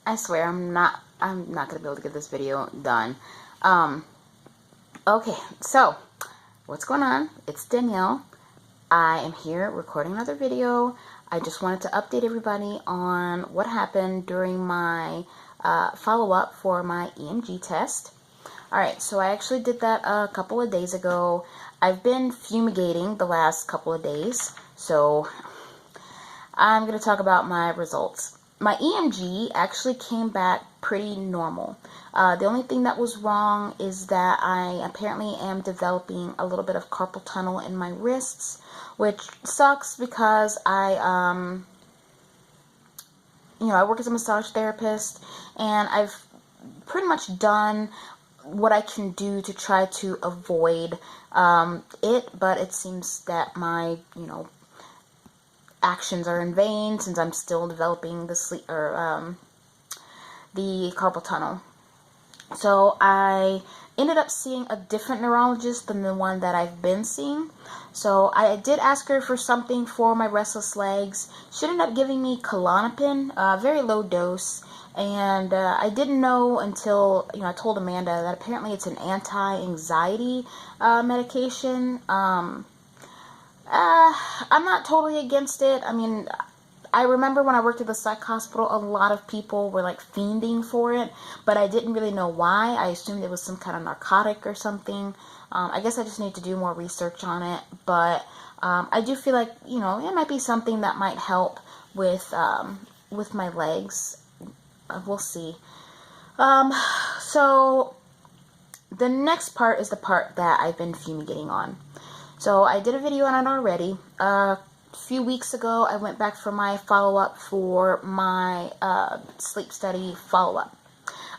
I swear I'm not gonna be able to get this video done. Okay, so what's going on? It's Danielle. I am here recording another video. I just wanted to update everybody on what happened during my follow-up for my EMG test. Alright, so I actually did that a couple of days ago. I've been fumigating the last couple of days, so I'm going to talk about my results. My EMG actually came back pretty normal. The only thing that was wrong is that I apparently am developing a little bit of carpal tunnel in my wrists, which sucks because I work as a massage therapist, and I've pretty much done what I can do to try to avoid it, but it seems that my, actions are in vain since I'm still developing the carpal tunnel. So I ended up seeing a different neurologist than the one that I've been seeing. So I did ask her for something for my restless legs. She ended up giving me Klonopin, a very low dose. And I didn't know until, I told Amanda that apparently it's an anti-anxiety medication. I'm not totally against it. I mean, I remember when I worked at the psych hospital, a lot of people were like fiending for it, but I didn't really know why. I assumed it was some kind of narcotic or something. I guess I just need to do more research on it, but I do feel like, it might be something that might help with my legs. We'll see. So the next part is the part that I've been fumigating on. So I did a video on it already. A few weeks ago, I went back for my follow-up for my sleep study follow-up.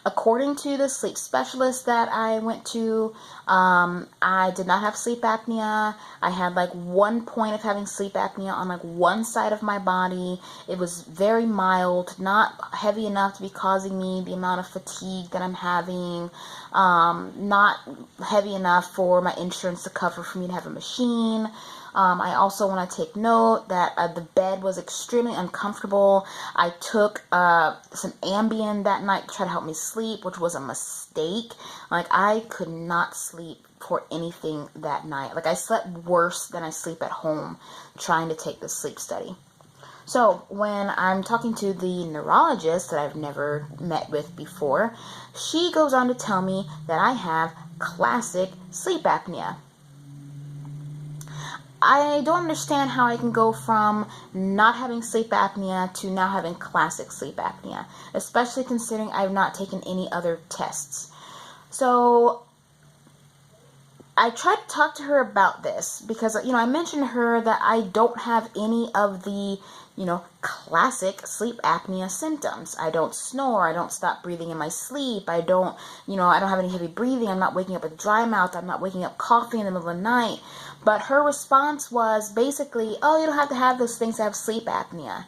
According to the sleep specialist that I went to, I did not have sleep apnea. I had like 1 point of having sleep apnea on like one side of my body. It was very mild, not heavy enough to be causing me the amount of fatigue that I'm having, not heavy enough for my insurance to cover for me to have a machine. I also want to take note that the bed was extremely uncomfortable. I took some Ambien that night to try to help me sleep, which was a mistake. Like, I could not sleep for anything that night. Like, I slept worse than I sleep at home trying to take the sleep study. So when I'm talking to the neurologist that I've never met with before, she goes on to tell me that I have classic sleep apnea. I don't understand how I can go from not having sleep apnea to now having classic sleep apnea, especially considering I've not taken any other tests. So I tried to talk to her about this because, I mentioned to her that I don't have any of the, classic sleep apnea symptoms. I don't snore. I don't stop breathing in my sleep. I don't have any heavy breathing. I'm not waking up with dry mouth. I'm not waking up coughing in the middle of the night. But her response was basically, oh, you don't have to have those things to have sleep apnea.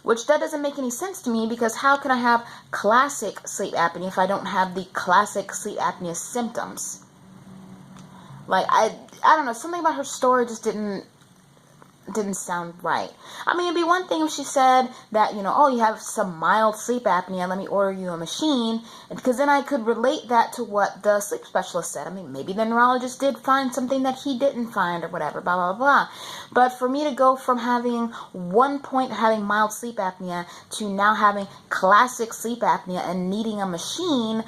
Which that doesn't make any sense to me, because how can I have classic sleep apnea if I don't have the classic sleep apnea symptoms? Like, I don't know, something about her story just didn't sound right. I mean, it'd be one thing if she said that, oh, you have some mild sleep apnea, let me order you a machine, because then I could relate that to what the sleep specialist said. I mean, maybe the neurologist did find something that he didn't find or whatever, blah, blah, blah. But for me to go from having 1 point of having mild sleep apnea to now having classic sleep apnea and needing a machine,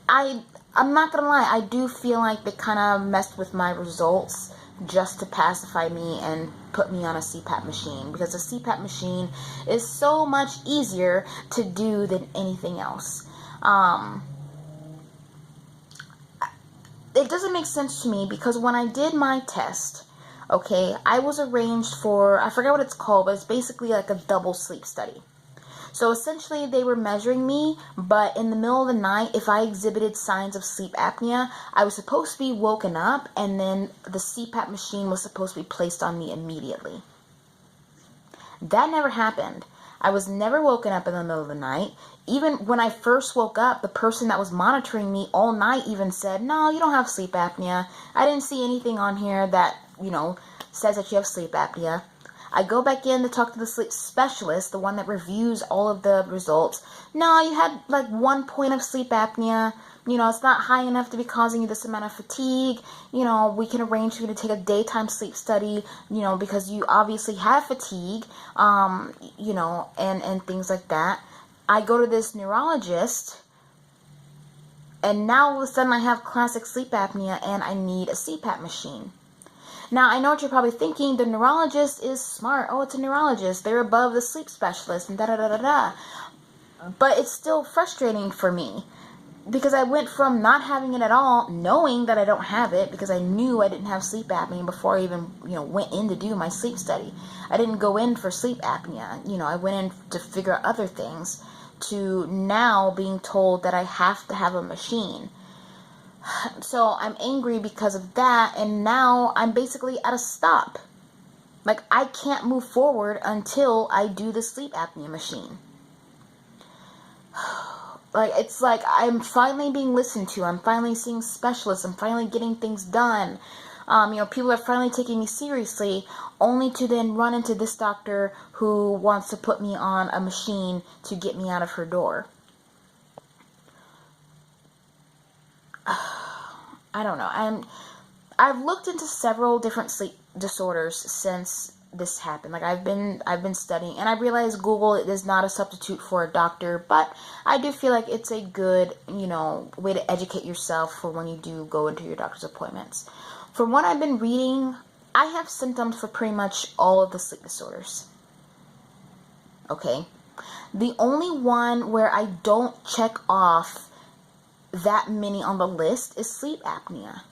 I'm not gonna lie, I do feel like they kind of messed with my results just to pacify me and put me on a CPAP machine, because a CPAP machine is so much easier to do than anything else. It doesn't make sense to me, because when I did my test, okay, I was arranged for, I forget what it's called, but it's basically like a double sleep study. So essentially they were measuring me, but in the middle of the night, if I exhibited signs of sleep apnea, I was supposed to be woken up, and then the CPAP machine was supposed to be placed on me immediately. That never happened. I was never woken up in the middle of the night. Even when I first woke up, the person that was monitoring me all night even said, no, you don't have sleep apnea. I didn't see anything on here that, says that you have sleep apnea. I go back in to talk to the sleep specialist, the one that reviews all of the results. No, you had like 1 point of sleep apnea. It's not high enough to be causing you this amount of fatigue. We can arrange for you to take a daytime sleep study, because you obviously have fatigue, and things like that. I go to this neurologist, and now all of a sudden I have classic sleep apnea and I need a CPAP machine. Now, I know what you're probably thinking. The neurologist is smart. Oh, it's a neurologist. They're above the sleep specialist and da-da-da-da-da. But it's still frustrating for me because I went from not having it at all, knowing that I don't have it because I knew I didn't have sleep apnea before I even, went in to do my sleep study. I didn't go in for sleep apnea. I went in to figure out other things, to now being told that I have to have a machine. So I'm angry because of that, and now I'm basically at a stop. Like, I can't move forward until I do the sleep apnea machine. It's like I'm finally being listened to. I'm finally seeing specialists. I'm finally getting things done. People are finally taking me seriously, only to then run into this doctor who wants to put me on a machine to get me out of her door. I don't know. I've looked into several different sleep disorders since this happened. Like, I've been studying, and I realize Google is not a substitute for a doctor, but I do feel like it's a good, way to educate yourself for when you do go into your doctor's appointments. From what I've been reading, I have symptoms for pretty much all of the sleep disorders. Okay? The only one where I don't check off that many on the list is sleep apnea.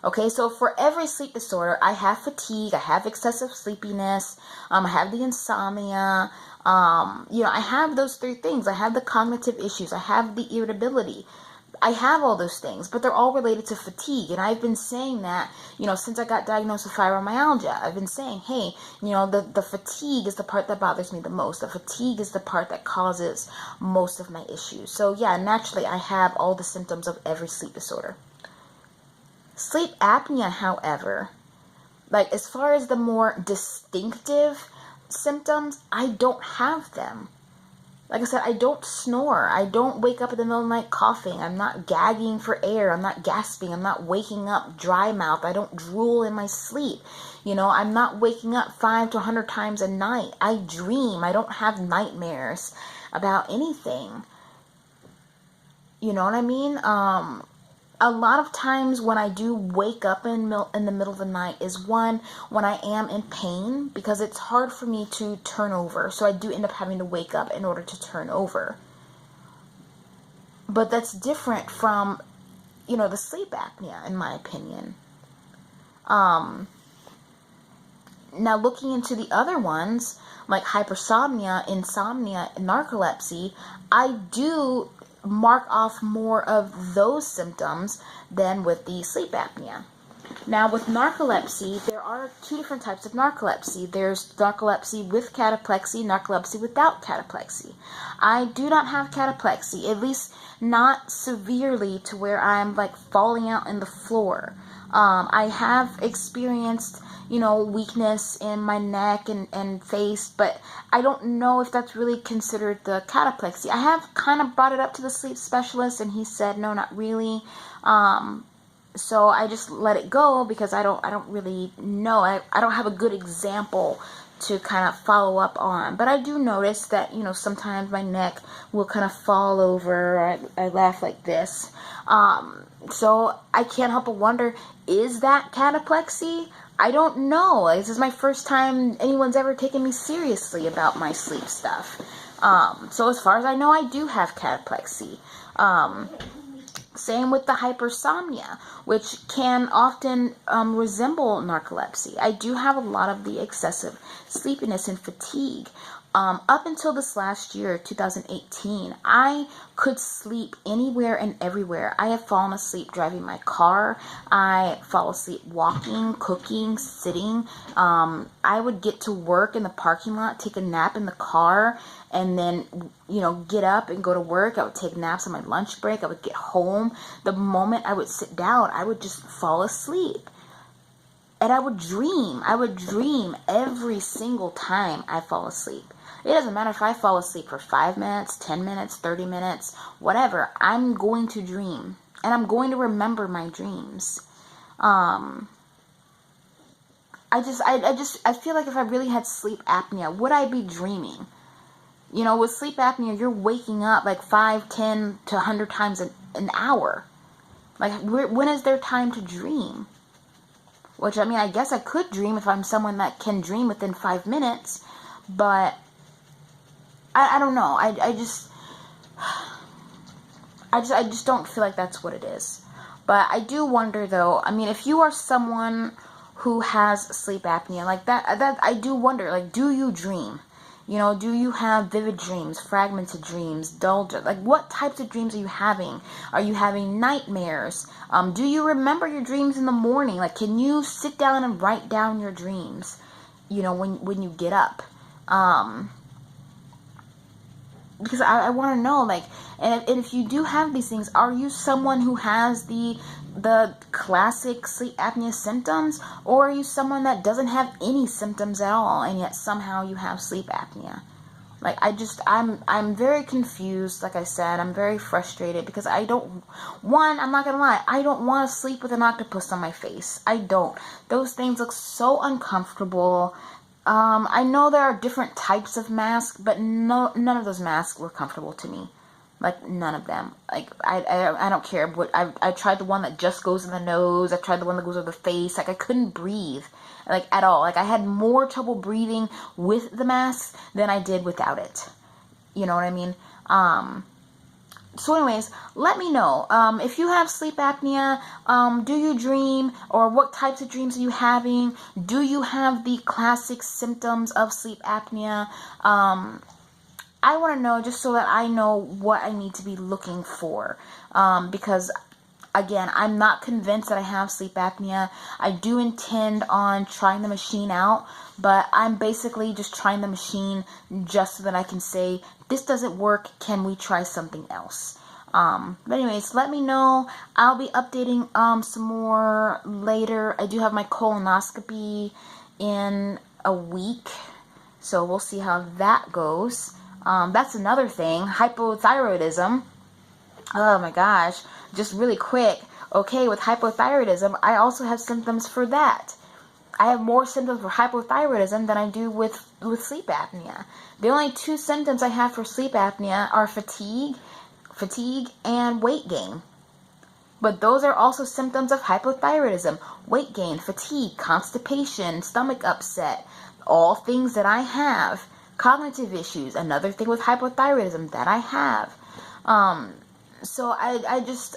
Okay, so for every sleep disorder, I have fatigue, I have excessive sleepiness, I have the insomnia, I have those 3 things. I have the cognitive issues, I have the irritability. I have all those things, but they're all related to fatigue. And I've been saying that, since I got diagnosed with fibromyalgia. I've been saying, hey, the fatigue is the part that bothers me the most. The fatigue is the part that causes most of my issues. So yeah, naturally, I have all the symptoms of every sleep disorder. Sleep apnea, however, like as far as the more distinctive symptoms, I don't have them. Like I said, I don't snore. I don't wake up in the middle of the night coughing. I'm not gagging for air. I'm not gasping. I'm not waking up dry mouth. I don't drool in my sleep. I'm not waking up 5 to 100 times a night. I dream. I don't have nightmares about anything. You know what I mean? A lot of times when I do wake up in the middle of the night is one, when I am in pain, because it's hard for me to turn over. So I do end up having to wake up in order to turn over. But that's different from, the sleep apnea, in my opinion. Now looking into the other ones, like hypersomnia, insomnia, narcolepsy, I do mark off more of those symptoms than with the sleep apnea. Now with narcolepsy, there are 2 different types of narcolepsy. There's narcolepsy with cataplexy, narcolepsy without cataplexy. I do not have cataplexy, at least not severely to where I'm like falling out in the floor. I have experienced weakness in my neck and face, but I don't know if that's really considered the cataplexy. I have kind of brought it up to the sleep specialist, and he said, no, not really. So I just let it go because I don't really know. I don't have a good example to kind of follow up on. But I do notice that, sometimes my neck will kind of fall over, or I laugh like this. So I can't help but wonder, is that cataplexy? I don't know. This is my first time anyone's ever taken me seriously about my sleep stuff. So as far as I know, I do have cataplexy. Same with the hypersomnia, which can often resemble narcolepsy. I do have a lot of the excessive sleepiness and fatigue. Up until this last year, 2018, I could sleep anywhere and everywhere. I have fallen asleep driving my car. I fall asleep walking, cooking, sitting. I would get to work in the parking lot, take a nap in the car, and then, get up and go to work. I would take naps on my lunch break. I would get home. The moment I would sit down, I would just fall asleep. and I would dream. I would dream every single time I fall asleep. It doesn't matter if I fall asleep for 5 minutes, 10 minutes, 30 minutes, whatever. I'm going to dream. And I'm going to remember my dreams. I feel like if I really had sleep apnea, would I be dreaming? You know, with sleep apnea, you're waking up like 5, 10 to 100 times an hour. Like, when is there time to dream? Which, I mean, I guess I could dream if I'm someone that can dream within 5 minutes. But, I don't know. I just don't feel like that's what it is. But I do wonder, though, I mean, if you are someone who has sleep apnea, like that I do wonder, like, do you dream? You know, do you have vivid dreams, fragmented dreams, dull, like, what types of dreams are you having? Are you having nightmares? Do you remember your dreams in the morning? Like, can you sit down and write down your dreams, you know, when you get up? Because I want to know, like, and if you do have these things, are you someone who has the classic sleep apnea symptoms, or are you someone that doesn't have any symptoms at all, and yet somehow you have sleep apnea? Like, I'm very confused. Like I said, I'm very frustrated because I'm not gonna lie, I don't want to sleep with an octopus on my face. I don't. Those things look so uncomfortable. I know there are different types of masks, but none of those masks were comfortable to me. Like, none of them. Like, I don't care. I tried the one that just goes in the nose. I tried the one that goes over the face. Like, I couldn't breathe, like, at all. Like, I had more trouble breathing with the mask than I did without it. You know what I mean? So anyways, let me know. If you have sleep apnea, do you dream? Or what types of dreams are you having? Do you have the classic symptoms of sleep apnea? I want to know, just so that I know what I need to be looking for. Because, again, I'm not convinced that I have sleep apnea. I do intend on trying the machine out, but I'm basically just trying the machine just so that I can say, this doesn't work, can we try something else? But anyways, let me know. I'll be updating some more later. I do have my colonoscopy in a week, so we'll see how that goes. That's another thing, hypothyroidism. Oh my gosh, just really quick. Okay, with hypothyroidism, I also have symptoms for that. I have more symptoms for hypothyroidism than I do with sleep apnea. The only 2 symptoms I have for sleep apnea are fatigue and weight gain. But those are also symptoms of hypothyroidism. Weight gain, fatigue, constipation, stomach upset, all things that I have. Cognitive issues, another thing with hypothyroidism that I have. So I just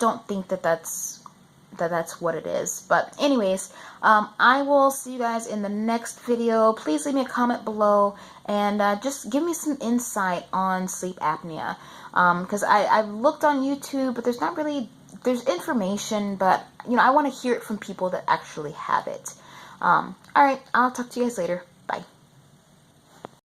don't think that's what it is. But anyways, I will see you guys in the next video. Please leave me a comment below and just give me some insight on sleep apnea. Because I've looked on YouTube, but there's information, but you know, I want to hear it from people that actually have it. Alright, I'll talk to you guys later.